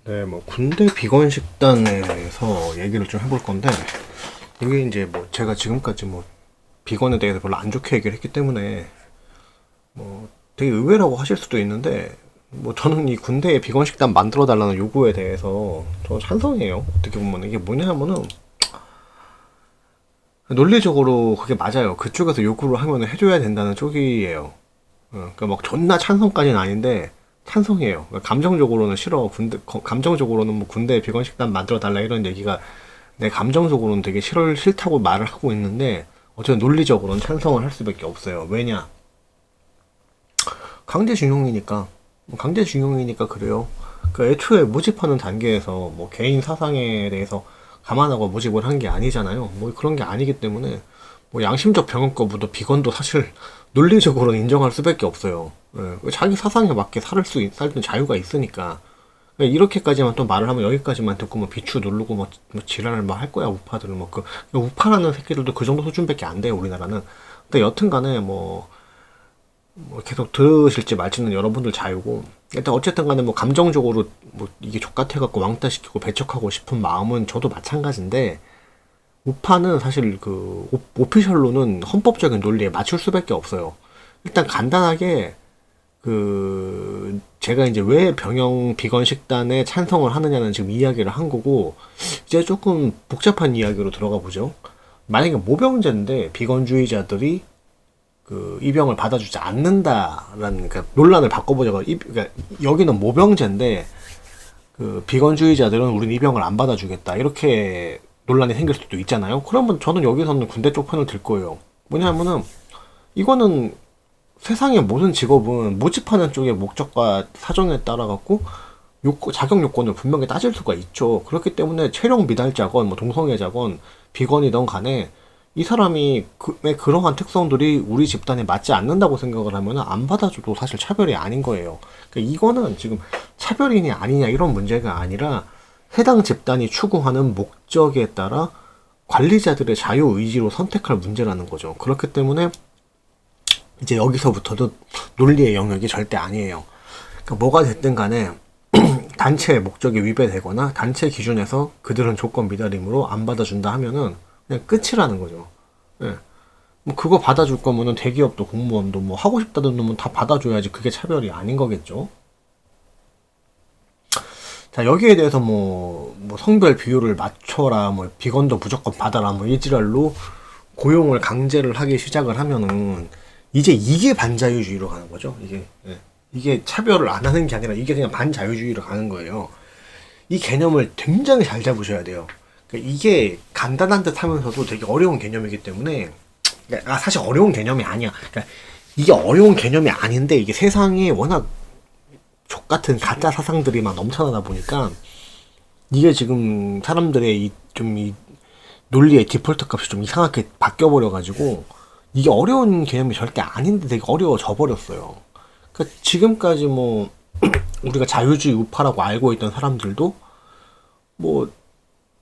네, 뭐 군대 비건 식단에서 얘기를 좀 해볼 건데, 이게 이제 뭐 제가 지금까지 뭐 비건에 대해서 별로 안 좋게 얘기를 했기 때문에 뭐 되게 의외라고 하실 수도 있는데, 뭐 저는 이 군대에 비건 식단 만들어 달라는 요구에 대해서 저 찬성이에요. 어떻게 보면 이게 뭐냐 하면은 논리적으로 그게 맞아요. 그쪽에서 요구를 하면 해줘야 된다는 쪽이에요. 그러니까 막 존나 찬성까지는 아닌데 찬성이에요. 그러니까 감정적으로는 싫어. 감정적으로는 뭐 군대 비건 식단 만들어 달라 이런 얘기가 내 감정적으로는 되게 싫다고 말을 하고 있는데 어쨌든 논리적으로는 찬성을 할 수밖에 없어요. 왜냐? 강제징용이니까. 강제징용이니까 그래요. 그 애초에 모집하는 단계에서 뭐 개인 사상에 대해서 감안하고 모집을 한 게 아니잖아요. 뭐 그런 게 아니기 때문에 뭐 양심적 병역 거부도 비건도 사실 논리적으로는 인정할 수밖에 없어요. 예, 자기 사상에 맞게 살던 자유가 있으니까. 예, 이렇게까지만 또 말을 하면 여기까지만 듣고 뭐 비추 누르고 뭐 지랄을 뭐 할 거야 우파들은 뭐 우파라는 새끼들도 그 정도 수준밖에 안 돼요 우리나라는. 근데 여튼간에 뭐 계속 들으실지 말지는 여러분들 자유고 일단 어쨌든 간에 뭐 감정적으로 뭐 이게 족같아갖고 왕따시키고 배척하고 싶은 마음은 저도 마찬가지인데 우파는 사실 그 오피셜로는 헌법적인 논리에 맞출 수밖에 없어요. 일단 간단하게 그 제가 이제 왜 병영 비건 식단에 찬성을 하느냐는 지금 이야기를 한 거고 이제 조금 복잡한 이야기로 들어가 보죠. 만약에 모병제인데 비건주의자들이 그 입영을 받아주지 않는다라는 그러니까 논란을 바꿔보자고 그러니까 여기는 모병제인데 그 비건주의자들은 우린 입영을 안 받아주겠다 이렇게 논란이 생길 수도 있잖아요. 그러면 저는 여기서는 군대 쪽 편을 들 거예요. 뭐냐면은 이거는 세상의 모든 직업은 모집하는 쪽의 목적과 사정에 따라 갖고 자격 요건을 분명히 따질 수가 있죠. 그렇기 때문에 체력 미달자건 뭐 동성애자건 비건이든 간에 이 사람이 그러한 특성들이 우리 집단에 맞지 않는다고 생각을 하면 안 받아줘도 사실 차별이 아닌 거예요. 그러니까 이거는 지금 차별이냐 아니냐 이런 문제가 아니라 해당 집단이 추구하는 목적에 따라 관리자들의 자유의지로 선택할 문제라는 거죠. 그렇기 때문에 이제 여기서부터도 논리의 영역이 절대 아니에요. 그러니까 뭐가 됐든 간에 단체의 목적이 위배되거나 단체 기준에서 그들은 조건 미달임으로 안 받아준다 하면은 그냥 끝이라는 거죠. 예. 뭐 그거 받아줄 거면은 대기업도 공무원도 뭐 하고 싶다던 놈은 다 받아줘야지 그게 차별이 아닌 거겠죠. 자, 여기에 대해서 뭐 성별 비율을 맞춰라, 뭐 비건도 무조건 받아라, 뭐 이 지랄로 고용을 강제를 하기 시작을 하면은 이제 이게 반자유주의로 가는 거죠. 이게 예. 이게 차별을 안 하는 게 아니라 이게 그냥 반자유주의로 가는 거예요. 이 개념을 굉장히 잘 잡으셔야 돼요. 그러니까 이게 간단한 듯 하면서도 되게 어려운 개념이기 때문에 사실 어려운 개념이 아니야. 그러니까 이게 어려운 개념이 아닌데 이게 세상에 워낙 족같은 가짜 사상들이 막 넘쳐나다 보니까 이게 지금 사람들의 이 논리의 디폴트 값이 좀 이상하게 바뀌어버려가지고 이게 어려운 개념이 절대 아닌데 되게 어려워져 버렸어요. 그러니까 지금까지 뭐 우리가 자유주의 우파라고 알고 있던 사람들도 뭐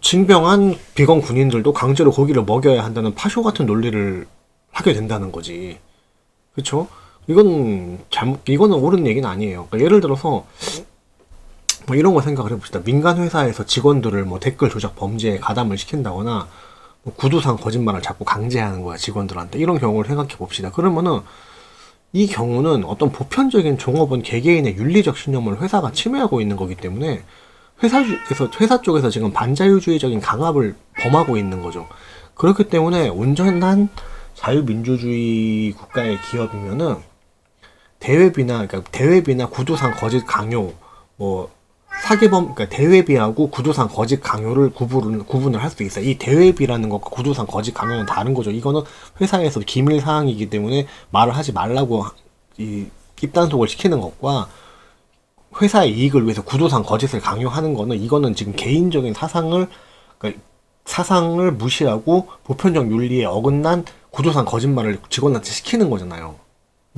징병한 비건 군인들도 강제로 고기를 먹여야 한다는 파쇼 같은 논리를 하게 된다는 거지. 그쵸? 이거는 옳은 얘기는 아니에요. 그러니까 예를 들어서 뭐 이런 거 생각을 해봅시다. 민간 회사에서 직원들을 뭐 댓글 조작 범죄에 가담을 시킨다거나 뭐 구두상 거짓말을 자꾸 강제하는 거야 직원들한테. 이런 경우를 생각해 봅시다. 그러면은 이 경우는 어떤 보편적인 종업원 개개인의 윤리적 신념을 회사가 침해하고 있는 거기 때문에 회사 쪽에서 지금 반자유주의적인 강압을 범하고 있는 거죠. 그렇기 때문에 온전한 자유민주주의 국가의 기업이면은 대외비나 구두상 거짓 강요, 뭐 그러니까 대외비하고 구두상 거짓 강요를 구분을 할 수 있어요. 이 대외비라는 것과 구두상 거짓 강요는 다른 거죠. 이거는 회사에서 기밀 사항이기 때문에 말을 하지 말라고 입단속을 시키는 것과 회사의 이익을 위해서 구두상 거짓을 강요하는 거는 이거는 지금 개인적인 그러니까 사상을 무시하고 보편적 윤리에 어긋난 구두상 거짓말을 직원한테 시키는 거잖아요.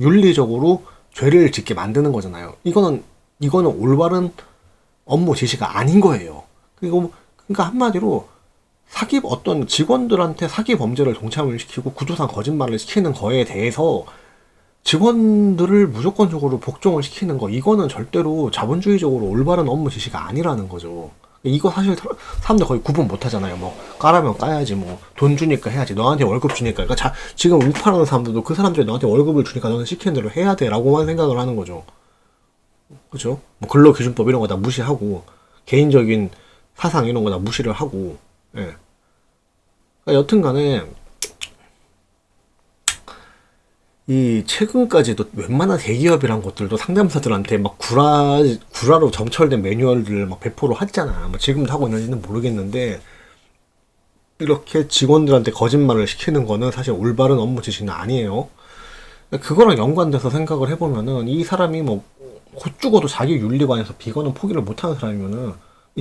윤리적으로 죄를 짓게 만드는 거잖아요. 이거는 올바른 업무 지시가 아닌 거예요. 그러니까 한마디로 어떤 직원들한테 사기 범죄를 동참을 시키고 구두상 거짓말을 시키는 거에 대해서 직원들을 무조건적으로 복종을 시키는 거, 이거는 절대로 자본주의적으로 올바른 업무 지시가 아니라는 거죠. 이거 사실 사람들 거의 구분 못 하잖아요. 뭐, 까라면 까야지, 뭐, 돈 주니까 해야지, 너한테 월급 주니까. 그러니까 지금 우파라는 사람들도 그 사람들이 너한테 월급을 주니까 너는 시키는 대로 해야 돼, 라고만 생각을 하는 거죠. 그죠? 뭐, 근로기준법 이런 거 다 무시하고, 개인적인 사상 이런 거 다 무시를 하고, 예. 그러니까 여튼 간에, 이 최근까지도 웬만한 대기업이란 것들도 상담사들한테 막 구라로 점철된 매뉴얼들을 막 배포를 하잖아. 뭐 지금도 하고 있는지는 모르겠는데 이렇게 직원들한테 거짓말을 시키는 거는 사실 올바른 업무 지시는 아니에요. 그거랑 연관돼서 생각을 해보면은 이 사람이 뭐 곧 죽어도 자기 윤리관에서 비건은 포기를 못하는 사람이면은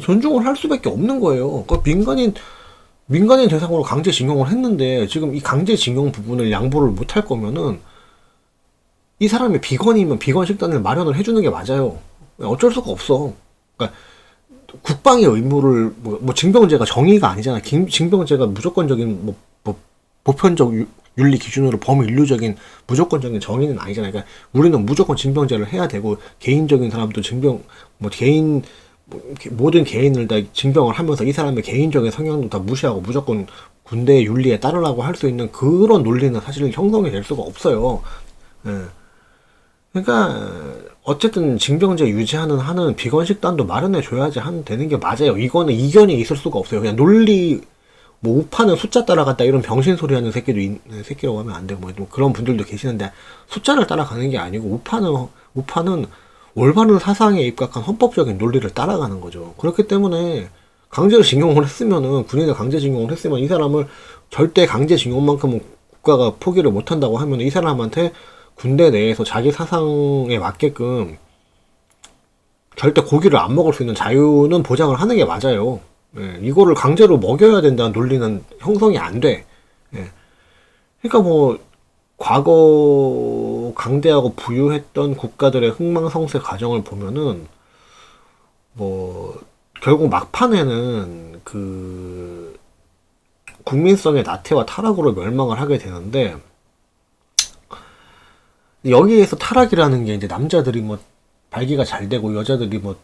존중을 할 수밖에 없는 거예요. 그 민간인 대상으로 강제징용을 했는데 지금 이 강제징용 부분을 양보를 못할 거면은 이 사람이 비건이면 비건 식단을 마련을 해주는 게 맞아요. 어쩔 수가 없어. 그러니까 국방의 의무를 뭐 징병제가 정의가 아니잖아. 징병제가 무조건적인 보편적 윤리 기준으로 범인류적인 무조건적인 정의는 아니잖아요. 그러니까 우리는 무조건 징병제를 해야 되고 개인적인 사람도 징병 모든 개인을 다 징병을 하면서 이 사람의 개인적인 성향도 다 무시하고 무조건 군대의 윤리에 따르라고 할 수 있는 그런 논리는 사실 형성이 될 수가 없어요. 예. 그러니까 어쨌든 징병제 유지하는 한은 비건 식단도 마련해 줘야지 되는 게 맞아요. 이거는 이견이 있을 수가 없어요. 그냥 논리 뭐 우파는 숫자 따라간다 이런 병신 소리 하는 새끼라고 하면 안 되고 뭐 그런 분들도 계시는데 숫자를 따라가는 게 아니고 우파는 올바른 사상에 입각한 헌법적인 논리를 따라가는 거죠. 그렇기 때문에 강제로 징용을 했으면은 군인을 강제징용을 했으면 이 사람을 절대 강제징용만큼은 국가가 포기를 못한다고 하면 이 사람한테 군대 내에서 자기 사상에 맞게끔 절대 고기를 안 먹을 수 있는 자유는 보장을 하는 게 맞아요. 예, 이거를 강제로 먹여야 된다는 논리는 형성이 안 돼. 예. 그러니까 뭐 과거 강대하고 부유했던 국가들의 흥망성쇠 과정을 보면은 뭐 결국 막판에는 그 국민성의 나태와 타락으로 멸망을 하게 되는데 여기에서 타락이라는 게 이제 남자들이 뭐 발기가 잘 되고 여자들이 뭐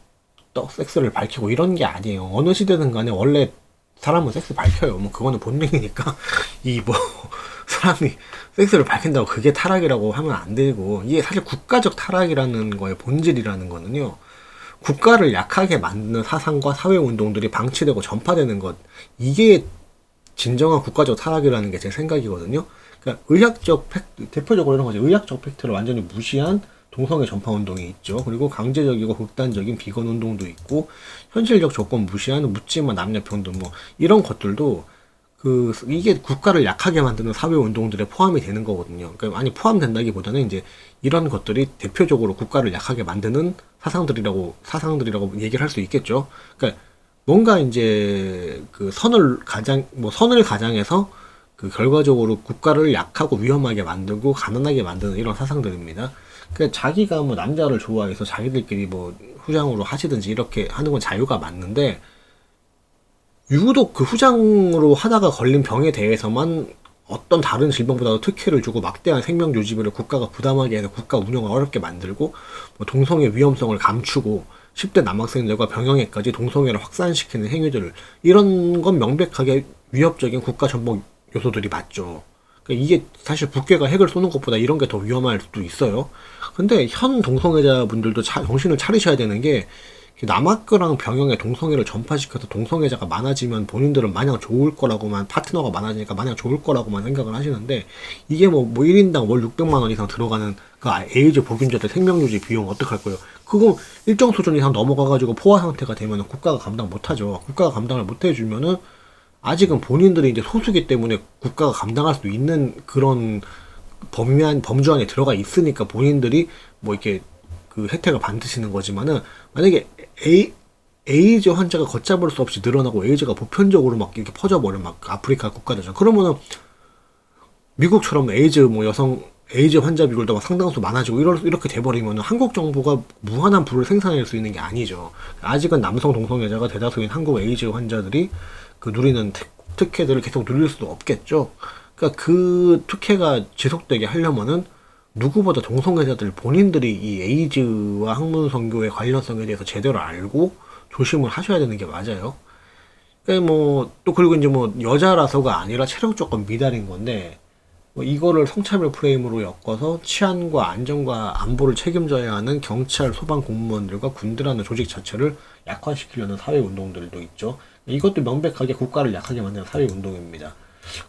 섹스를 밝히고 이런 게 아니에요. 어느 시대든 간에 원래 사람은 섹스 밝혀요. 뭐 그거는 본능이니까 이 뭐 사람이 섹스를 밝힌다고 그게 타락이라고 하면 안 되고 이게 사실 국가적 타락이라는 거의 본질이라는 거는요. 국가를 약하게 만드는 사상과 사회운동들이 방치되고 전파되는 것 이게 진정한 국가적 타락이라는 게 제 생각이거든요. 그러니까 대표적으로 이런 거죠. 의학적 팩트를 완전히 무시한 동성애 전파 운동이 있죠. 그리고 강제적이고 극단적인 비건 운동도 있고 현실적 조건 무시하는 묻지마 남녀 평등 뭐 이런 것들도 이게 국가를 약하게 만드는 사회 운동들에 포함이 되는 거거든요. 그러니까 아니 포함된다기보다는 이제 이런 것들이 대표적으로 국가를 약하게 만드는 사상들이라고 얘기를 할 수 있겠죠. 그러니까 뭔가 이제 선을 가장해서 결과적으로 국가를 약하고 위험하게 만들고 가난하게 만드는 이런 사상들입니다. 그러니까 자기가 뭐 남자를 좋아해서 자기들끼리 뭐 후장으로 하시든지 이렇게 하는 건 자유가 맞는데 유독 그 후장으로 하다가 걸린 병에 대해서만 어떤 다른 질병보다도 특혜를 주고 막대한 생명 유지비를 국가가 부담하게 해서 국가 운영을 어렵게 만들고 뭐 동성애 위험성을 감추고 10대 남학생들과 병영애까지 동성애를 확산시키는 행위들을 이런 건 명백하게 위협적인 국가 전복 요소들이 맞죠. 그러니까 이게 사실 북괴가 핵을 쏘는 것보다 이런 게 더 위험할 수도 있어요. 근데 현 동성애자분들도 정신을 차리셔야 되는 게 남학교랑 병영에 동성애를 전파시켜서 동성애자가 많아지면 본인들은 마냥 좋을 거라고만 파트너가 많아지니까 마냥 좋을 거라고만 생각을 하시는데 이게 뭐 1인당 월 600만 원 이상 들어가는 그 에이즈 보균자들 생명유지 비용 어떡할 거예요? 그거 일정 수준 이상 넘어가가지고 포화 상태가 되면 국가가 감당 못하죠. 국가가 감당을 못해주면은 아직은 본인들이 이제 소수기 때문에 국가가 감당할 수 있는 그런 범주 안에 들어가 있으니까 본인들이 뭐 이렇게 그 혜택을 받으시는 거지만은 만약에 에이즈 환자가 걷잡을 수 없이 늘어나고 에이즈가 보편적으로 막 이렇게 퍼져버려 막 아프리카 국가들처럼 그러면은 미국처럼 에이즈 환자 비율도 막 상당수 많아지고 이렇게 돼버리면은 한국 정부가 무한한 부를 생산할 수 있는 게 아니죠. 아직은 남성 동성애자가 대다수인 한국 에이즈 환자들이 누리는 특혜들을 계속 누릴 수도 없겠죠. 그러니까 그 특혜가 지속되게 하려면은 누구보다 동성애자들 본인들이 이 에이즈와 학문 선교의 관련성에 대해서 제대로 알고 조심을 하셔야 되는 게 맞아요. 그러니까 뭐, 또 그리고 이제 뭐, 여자라서가 아니라 체력 조건 미달인 건데, 뭐 이거를 성차별 프레임으로 엮어서 치안과 안전과 안보를 책임져야 하는 경찰, 소방 공무원들과 군대라는 조직 자체를 약화시키려는 사회운동들도 있죠. 이것도 명백하게 국가를 약하게 만드는 사회운동입니다.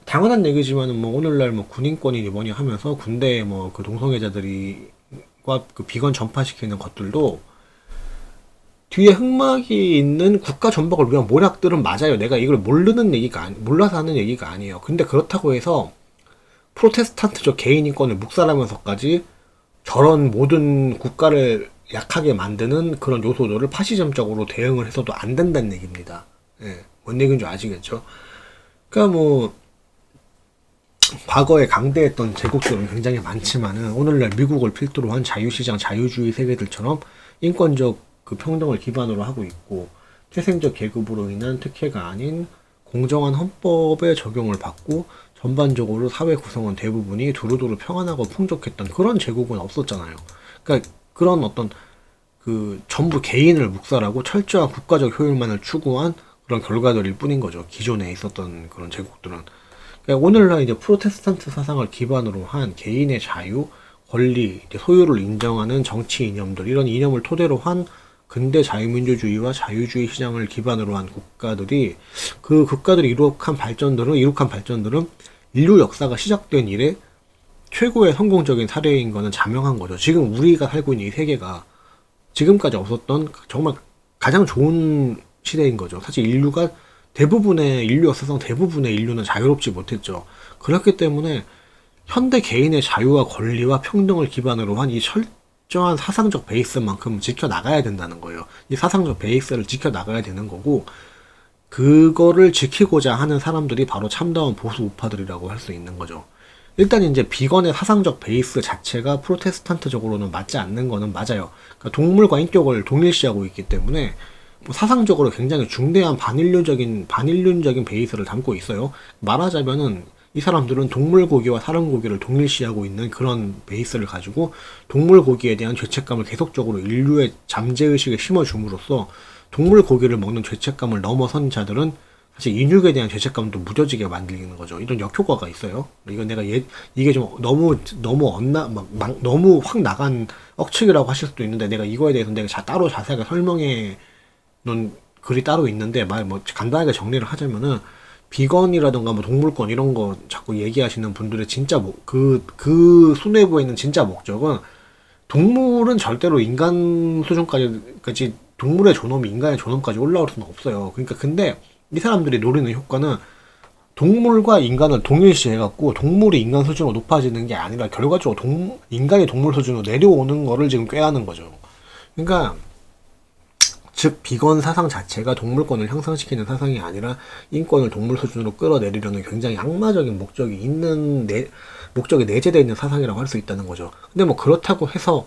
당연한 얘기지만은 뭐 오늘날 뭐 군인권이니 뭐니 하면서 군대에 뭐 그 동성애자들이과 그 비건 전파시키는 것들도 뒤에 흑막이 있는 국가 전복을 위한 모략들은 맞아요. 내가 이걸 몰라서 하는 얘기가 아니에요. 근데 그렇다고 해서 프로테스탄트적 개인인권을 묵살하면서까지 저런 모든 국가를 약하게 만드는 그런 요소들을 파시즘적으로 대응을 해서도 안 된다는 얘기입니다. 예, 뭔 얘기인 줄 아시겠죠? 그러니까 뭐 과거에 강대했던 제국들은 굉장히 많지만은 오늘날 미국을 필두로 한 자유시장, 자유주의 세계들처럼 인권적 그 평등을 기반으로 하고 있고 태생적 계급으로 인한 특혜가 아닌 공정한 헌법의 적용을 받고 전반적으로 사회 구성원 대부분이 두루두루 평안하고 풍족했던 그런 제국은 없었잖아요. 그러니까 그런 어떤 그 전부 개인을 묵살하고 철저한 국가적 효율만을 추구한 그런 결과들일 뿐인 거죠. 기존에 있었던 그런 제국들은. 그러니까 오늘날 이제 프로테스탄트 사상을 기반으로 한 개인의 자유, 권리, 소유를 인정하는 정치 이념들, 이런 이념을 토대로 한 근대 자유민주주의와 자유주의 시장을 기반으로 한 국가들이, 그 국가들이 이룩한 발전들은 인류 역사가 시작된 이래 최고의 성공적인 사례인 거는 자명한 거죠. 지금 우리가 살고 있는 이 세계가 지금까지 없었던 정말 가장 좋은 시대인 거죠. 사실 인류 역사상 대부분의 인류는 자유롭지 못했죠. 그렇기 때문에 현대 개인의 자유와 권리와 평등을 기반으로 한 이 철저한 사상적 베이스만큼 지켜나가야 된다는 거예요. 이 사상적 베이스를 지켜나가야 되는 거고, 그거를 지키고자 하는 사람들이 바로 참다운 보수 우파들이라고 할 수 있는 거죠. 일단 이제 비건의 사상적 베이스 자체가 프로테스탄트적으로는 맞지 않는 거는 맞아요. 그러니까 동물과 인격을 동일시하고 있기 때문에 뭐 사상적으로 굉장히 중대한 반인륜적인 베이스를 담고 있어요. 말하자면은 이 사람들은 동물 고기와 사람 고기를 동일시하고 있는 그런 베이스를 가지고 동물 고기에 대한 죄책감을 계속적으로 인류의 잠재의식에 심어줌으로써 동물 고기를 먹는 죄책감을 넘어선 자들은 사실 인육에 대한 죄책감도 무뎌지게 만들리는 거죠. 이런 역효과가 있어요. 이건 이게 좀 너무 너무 확 나간 억측이라고 하실 수도 있는데, 내가 이거에 대해서 내가 따로 자세하게 설명해 놓은 글이 따로 있는데, 간단하게 정리를 하자면은, 비건이라던가 뭐 동물권 이런 거 자꾸 얘기하시는 분들의 진짜 그 수뇌부에 있는 진짜 목적은, 동물은 절대로 인간 수준까지 동물의 존엄이 인간의 존엄까지 올라올 수는 없어요. 그러니까 근데 이 사람들이 노리는 효과는 동물과 인간을 동일시 해갖고 동물이 인간 수준으로 높아지는 게 아니라 결과적으로 인간이 동물 수준으로 내려오는 거를 지금 꾀하는 거죠. 그러니까 즉 비건 사상 자체가 동물권을 향상시키는 사상이 아니라 인권을 동물 수준으로 끌어내리려는 굉장히 악마적인 목적이 내재되어 있는 사상이라고 할 수 있다는 거죠. 근데 뭐 그렇다고 해서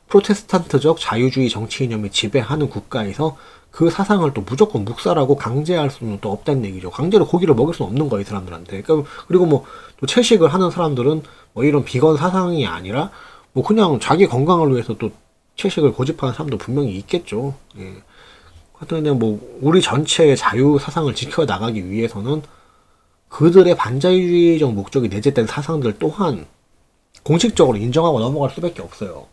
프로테스탄트적 자유주의 정치 이념이 지배하는 국가에서 그 사상을 또 무조건 묵살하고 강제할 수는 또 없다는 얘기죠. 강제로 고기를 먹일 수는 없는 거예요, 이 사람들한테. 그리고 뭐 또 채식을 하는 사람들은 뭐 이런 비건 사상이 아니라 뭐 그냥 자기 건강을 위해서 또 채식을 고집하는 사람도 분명히 있겠죠. 예. 하여튼 뭐 우리 전체의 자유 사상을 지켜나가기 위해서는 그들의 반자유주의적 목적이 내재된 사상들 또한 공식적으로 인정하고 넘어갈 수밖에 없어요.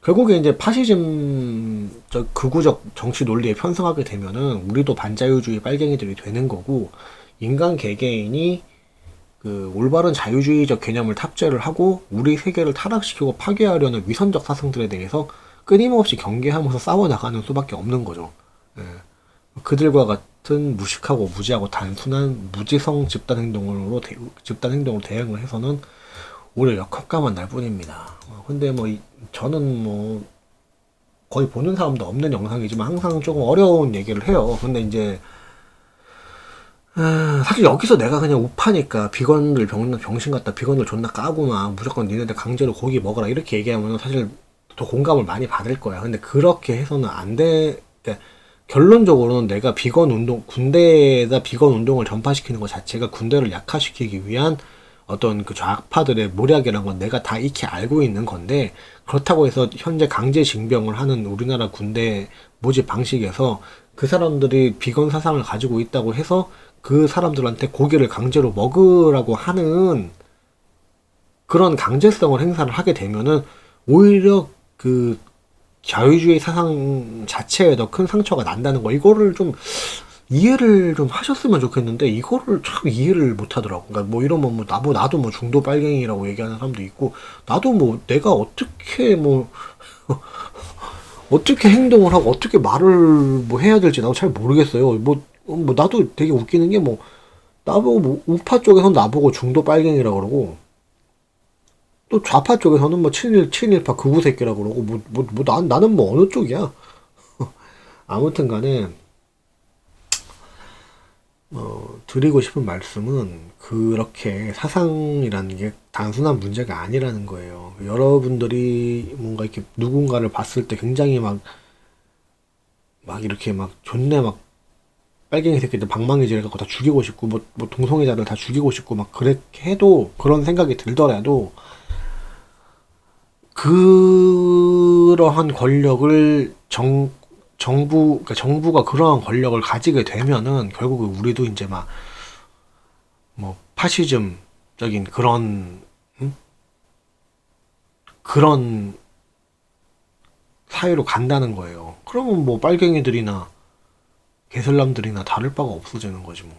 결국에 이제 파시즘적 극우적 정치 논리에 편승하게 되면은 우리도 반자유주의 빨갱이들이 되는 거고, 인간 개개인이 그 올바른 자유주의적 개념을 탑재를 하고 우리 세계를 타락시키고 파괴하려는 위선적 사상들에 대해서 끊임없이 경계하면서 싸워나가는 수밖에 없는 거죠. 예. 그들과 같은 무식하고 무지하고 단순한 무지성 집단 행동으로 대응을 해서는 오히려 역효과만 날 뿐입니다. 근데 뭐 저는 뭐 거의 보는 사람도 없는 영상이지만 항상 조금 어려운 얘기를 해요. 근데 이제 사실 여기서 내가 그냥 우파니까 비건들 병신 같다, 비건들 존나 까구나, 무조건 니네들 강제로 고기 먹어라 이렇게 얘기하면 사실 더 공감을 많이 받을 거야. 근데 그렇게 해서는 안 돼. 그러니까 결론적으로는 내가 군대에다 비건 운동을 전파시키는 것 자체가 군대를 약화시키기 위한 어떤 그 좌파들의 모략이란 건 내가 다 익히 알고 있는 건데, 그렇다고 해서 현재 강제 징병을 하는 우리나라 군대 모집 방식에서 그 사람들이 비건 사상을 가지고 있다고 해서 그 사람들한테 고기를 강제로 먹으라고 하는 그런 강제성을 행사를 하게 되면은 오히려 그 자유주의 사상 자체에 더 큰 상처가 난다는 거, 이거를 좀 이해를 좀 하셨으면 좋겠는데 이거를 참 이해를 못 하더라고. 그러니까 뭐 이러면 뭐 나도 뭐 중도 빨갱이라고 얘기하는 사람도 있고, 나도 뭐 내가 어떻게 뭐 어떻게 행동을 하고 어떻게 말을 뭐 해야 될지 나도 잘 모르겠어요. 뭐 나도 되게 웃기는 게, 뭐 나보고 뭐 우파 쪽에서는 나보고 중도 빨갱이라고 그러고, 또 좌파 쪽에서는 뭐 친일파 극우 새끼라고 그러고, 나는 뭐 어느 쪽이야. 아무튼 간에 드리고 싶은 말씀은, 그렇게 사상이라는 게 단순한 문제가 아니라는 거예요. 여러분들이 뭔가 이렇게 누군가를 봤을 때 굉장히 막 이렇게 막 존내 막 빨갱이 새끼들 방망이질 갖고 다 죽이고 싶고, 뭐 동성애자를 다 죽이고 싶고 막 그렇게 해도, 그런 생각이 들더라도, 그러한 권력을 그러니까 정부가 그러한 권력을 가지게 되면은 결국 우리도 이제 막 뭐 파시즘적인 그런, 응? 그런 사회로 간다는 거예요. 그러면 뭐 빨갱이들이나 개슬람들이나 다를 바가 없어지는 거지 뭐.